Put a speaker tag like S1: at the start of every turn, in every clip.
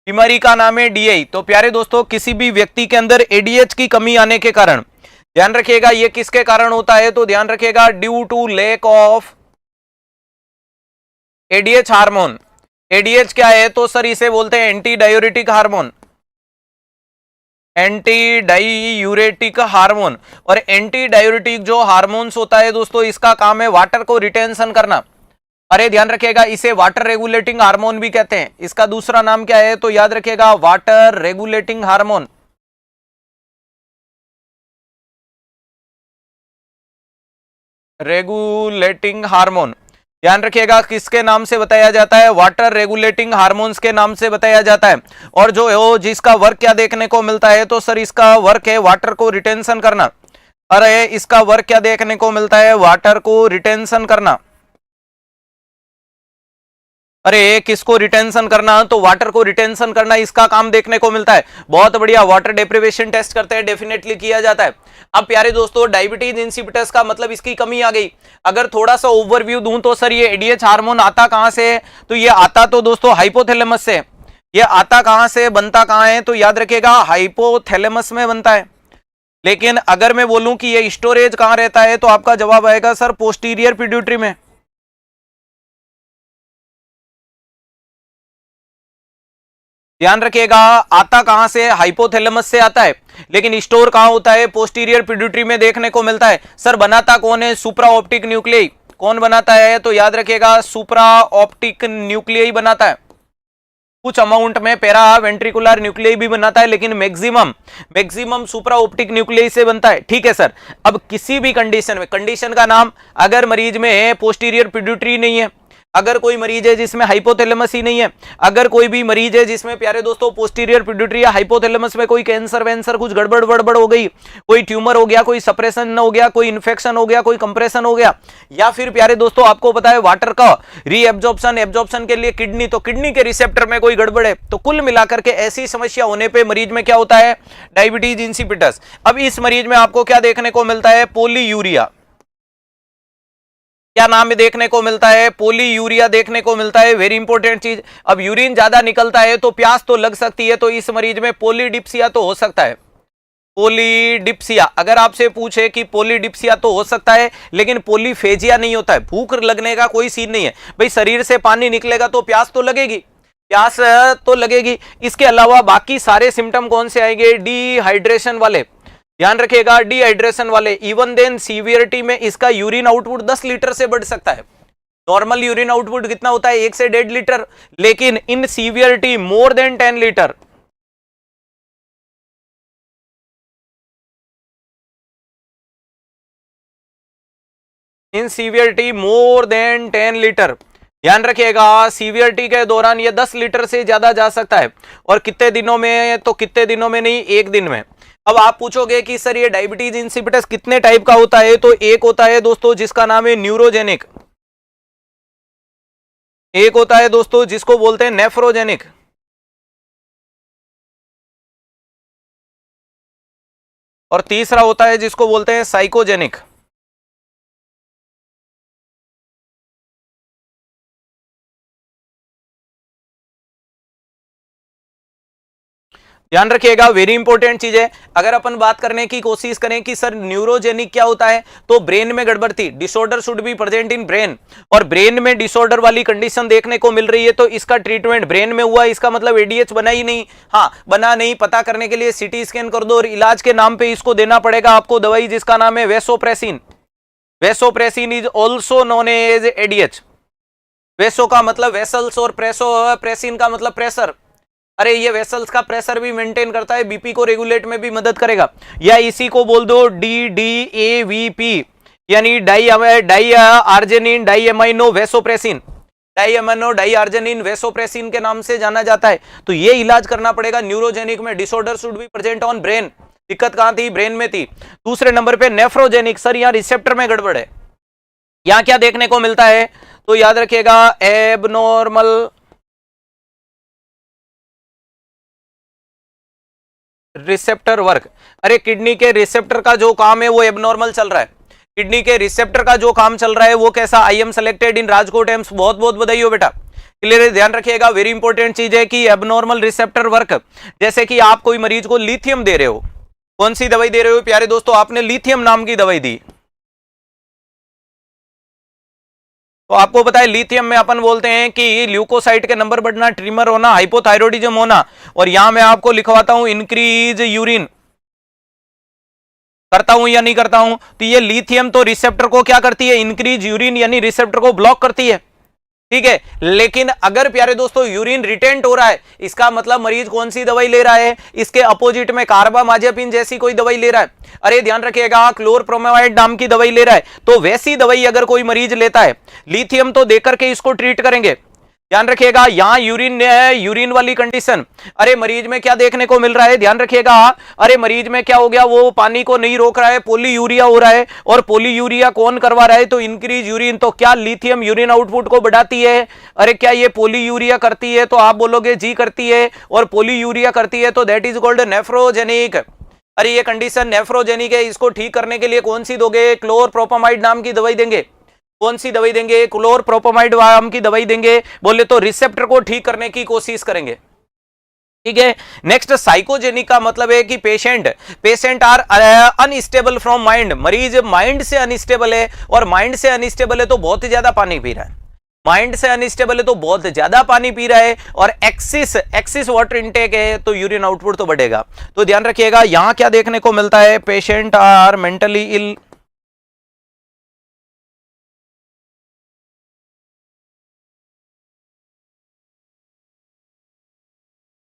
S1: बीमारी का नाम है डीआई। तो प्यारे दोस्तों, किसी भी व्यक्ति के अंदर एडीएच की कमी आने के कारण, ध्यान रखिएगा ये किसके कारण होता है, तो ध्यान रखिएगा due to lack of ADH hormone. ADH क्या है, तो सर इसे बोलते हैं anti diuretic hormone, anti diuretic hormone. और एंटी डायूरेटिक जो हार्मोन्स होता है दोस्तों, इसका काम है वाटर को रिटेंशन करना। अरे ध्यान रखिएगा, इसे वाटर रेगुलेटिंग हार्मोन भी कहते हैं। इसका दूसरा नाम क्या है, तो याद रखिएगा water regulating hormone. Regulating hormone, ध्यान रखिएगा किसके नाम से बताया जाता है, वाटर रेगुलेटिंग हार्मोन्स के नाम से बताया जाता है। और जो है जिसका वर्क क्या देखने को मिलता है, तो सर इसका वर्क है वाटर को रिटेंशन करना। अरे इसका वर्क क्या देखने को मिलता है, वाटर को रिटेंशन करना। अरे किसको रिटेंशन करना, तो वाटर को रिटेंशन करना, इसका काम देखने को मिलता है। बहुत बढ़िया, वाटर डेप्रिवेशन टेस्ट करते हैं, डेफिनेटली किया जाता है। अब प्यारे दोस्तों, डायबिटीज इंसिपिटस का मतलब इसकी कमी आ गई। अगर थोड़ा सा ओवरव्यू दूं तो सर ये एडीएच हार्मोन आता कहां से है, तो ये आता तो दोस्तों हाइपोथैलेमस से। ये आता कहां से, बनता कहां है, तो याद रखिएगा हाइपोथैलेमस में बनता है। लेकिन अगर मैं बोलूं कि ये स्टोरेज कहां रहता है, तो आपका जवाब आएगा सर पोस्टीरियर पिट्यूटरी में। ध्यान रखिएगा, आता कहां से, हाइपोथैलेमस से आता है, लेकिन स्टोर कहां होता है, पोस्टीरियर पिट्यूटरी में देखने को मिलता है। सर बनाता कौन है, सुप्रा ऑप्टिक न्यूक्लियई। कौन बनाता है, तो याद रखिएगा सुप्रा ऑप्टिक न्यूक्लियई बनाता है। कुछ अमाउंट में पैरा वेंट्रिकुलर न्यूक्लियई भी बनाता है, लेकिन मैक्सिमम सुप्रा ऑप्टिक न्यूक्लियई से बनता है। ठीक है सर। अब किसी भी कंडीशन में, कंडीशन का नाम, अगर मरीज में पोस्टीरियर पिट्यूटरी नहीं है, अगर कोई मरीज है जिसमें हाइपोथैलेमस ही नहीं है, अगर कोई भी मरीज है जिसमें प्यारे दोस्तों पोस्टीरियर पिट्यूटरी या हाइपोथैलेमस में कोई कैंसर वैंसर कुछ गड़बड़ हो गई, कोई ट्यूमर हो गया, कोई सप्रेशन हो गया, कोई इन्फेक्शन हो गया, कोई कंप्रेशन हो गया, या फिर प्यारे दोस्तों आपको पता है वाटर का रीएब्जॉर्प्शन एब्जॉर्प्शन के लिए किडनी, तो किडनी के रिसेप्टर में कोई गड़बड़ है, तो कुल मिलाकर के ऐसी समस्या होने पर मरीज में क्या होता है, डायबिटीज इंसिपिटस। अब इस मरीज में आपको क्या देखने को मिलता है, पोलीयूरिया। क्या नाम में देखने को मिलता है, पोलीयूरिया देखने को मिलता है। वेरी इंपॉर्टेंट चीज। अब यूरिन ज्यादा निकलता है तो प्यास तो लग सकती है, तो इस मरीज में पोलीडिप्सिया तो हो सकता है। पोलीडिप्सिया, अगर आपसे पूछे कि पोलीडिप्सिया तो हो सकता है, लेकिन पोलीफेजिया नहीं होता है। भूख लगने का कोई सीन नहीं है भाई, शरीर से पानी निकलेगा तो प्यास तो लगेगी, प्यास तो लगेगी। इसके अलावा बाकी सारे सिम्टम कौन से आएंगे, डिहाइड्रेशन वाले, ध्यान रखिएगा डिहाइड्रेशन वाले। इवन देन सीवियरिटी में इसका यूरिन आउटपुट 10 लीटर से बढ़ सकता है। नॉर्मल यूरिन आउटपुट कितना होता है, 1 से 1.5 लीटर, लेकिन इन सीवियरिटी मोर देन 10 लीटर। इन सीवियरिटी मोर देन 10 लीटर, ध्यान रखिएगा सीवियरिटी के दौरान ये 10 लीटर से ज्यादा जा सकता है। और कितने दिनों में, तो कितने दिनों में नहीं, 1 दिन में। अब आप पूछोगे कि सर ये डायबिटीज इंसिपिटस कितने टाइप का होता है, तो एक होता है दोस्तों जिसका नाम है न्यूरोजेनिक, एक होता है दोस्तों जिसको बोलते हैं नेफ्रोजेनिक, और तीसरा होता है जिसको बोलते हैं साइकोजेनिक। ध्यान रखिएगा, वेरी इंपॉर्टेंट चीज है। अगर अपन बात करने की कोशिश करें कि सर न्यूरोजेनिक क्या होता है, तो ब्रेन में गड़बड़ थी, disorder should be present in brain, और ब्रेन में डिसऑर्डर वाली कंडीशन देखने को मिल रही है, तो इसका ट्रीटमेंट ब्रेन में हुआ, इसका मतलब एडीएच बना ही नहीं। हाँ बना नहीं, पता करने के लिए सीटी स्कैन कर दो, और इलाज के नाम पे इसको देना पड़ेगा आपको दवाई जिसका नाम है vasopressin. Vasopressin is also known as ADH. Vaso का मतलब वेसल्स, और प्रेसिन का मतलब प्रेशर। अरे ये वेसल्स का प्रेशर भी मेंटेन करता है, बीपी को रेगुलेट में भी मदद करेगा। या इसी को बोल दो DDAVP, यानी di arginine diamino vasopressin, diamino di arginine vasopressin के नाम से जाना जाता है। तो ये इलाज करना पड़ेगा न्यूरोजेनिक में। Disorder should be present on brain, दिक्कत कहां थी, ब्रेन में थी। दूसरे नंबर पे नेफ्रोजेनिक, सर यहाँ रिसेप्टर में गड़बड़ है। यहाँ क्या देखने को मिलता है, तो याद रखिएगा एबनॉर्मल रिसेप्टर वर्क। अरे किडनी के रिसेप्टर का जो काम है वो एबनॉर्मल चल रहा है। किडनी के रिसेप्टर का जो काम चल रहा है वो कैसा, I am selected in Rajkot AIIMS, बहुत बहुत बधाई हो बेटा। क्लियर है, ध्यान रखिएगा। वेरी इंपॉर्टेंट चीज है कि एबनॉर्मल रिसेप्टर वर्क, जैसे कि आप कोई मरीज को लिथियम दे रहे हो, कौन सी दवाई दे रहे हो प्यारे दोस्तों, आपने लिथियम नाम की दवाई दी, तो आपको पता है लिथियम में अपन बोलते हैं कि ल्यूकोसाइट के नंबर बढ़ना, ट्रिमर होना, हाइपोथायरॉइडिज्म होना, और यहां मैं आपको लिखवाता हूं इंक्रीज यूरिन, करता हूं या नहीं करता हूं, तो ये लिथियम तो रिसेप्टर को क्या करती है, इंक्रीज यूरिन यानी रिसेप्टर को ब्लॉक करती है, ठीक है। लेकिन अगर प्यारे दोस्तों यूरिन रिटेंट हो रहा है, इसका मतलब मरीज कौन सी दवाई ले रहा है, इसके अपोजिट में कार्बामाजेपिन जैसी कोई दवाई ले रहा है, अरे ध्यान रखिएगा क्लोरप्रोमामाइड नाम की दवाई ले रहा है, तो वैसी दवाई अगर कोई मरीज लेता है, लिथियम तो देकर के इसको ट्रीट करेंगे। ध्यान रखिएगा यहां यूरिन है, यूरिन वाली कंडीशन, अरे मरीज में क्या देखने को मिल रहा है, ध्यान रखिएगा, अरे मरीज में क्या हो गया, वो पानी को नहीं रोक रहा है, पॉलीयूरिया हो रहा है, और पॉलीयूरिया कौन करवा रहा है, तो इंक्रीज यूरिन, तो क्या लिथियम यूरिन आउटपुट को बढ़ाती है, अरे क्या ये पॉलीयूरिया करती है, तो आप बोलोगे जी करती है, और पॉलीयूरिया करती है तो दैट इज कॉल्ड नेफ्रोजेनिक, अरे ये कंडीशन नेफ्रोजेनिक है, इसको ठीक करने के लिए कौन सी दोगे, क्लोरप्रोपामाइड नाम की दवाई देंगे, कौन सी दवाई देंगे, क्लोरप्रोपामाइड नाम की दवाई देंगे, बोले तो रिसेप्टर को ठीक करने की कोशिश करेंगे, ठीक है। नेक्स्ट साइकोजेनिक का मतलब है कि patient are unstable from mind, मरीज माइंड से अनस्टेबल है, और माइंड से अनस्टेबल है तो बहुत ही ज्यादा पानी पी रहा है, माइंड से अनस्टेबल है तो बहुत ज्यादा पानी पी रहा है, और एक्सिस वाटर इनटेक है तो यूरिन आउटपुट तो बढ़ेगा। तो ध्यान रखिएगा यहां क्या देखने को मिलता है, patient are mentally ill,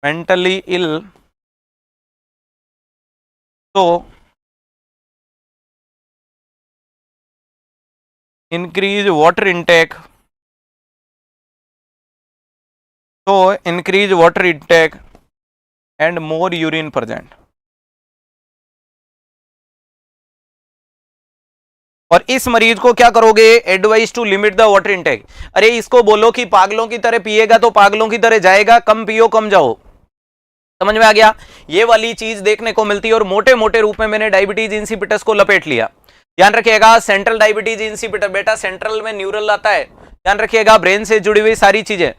S1: mentally ill, so increase water intake, and more urine present, और इस मरीज को क्या करोगे, advice to limit the water intake, अरे इसको बोलो कि पागलों की तरह पिएगा तो पागलों की तरह जाएगा, कम पियो कम जाओ, समझ में आ गया, ये वाली चीज देखने को मिलती है। और मोटे मोटे रूप में मैंने डायबिटीज इंसिपिटस को लपेट लिया। ध्यान रखिएगा सेंट्रल डायबिटीज इंसिपिटस, बेटा सेंट्रल में न्यूरल आता है, ध्यान रखिएगा ब्रेन से जुड़ी हुई सारी चीजें,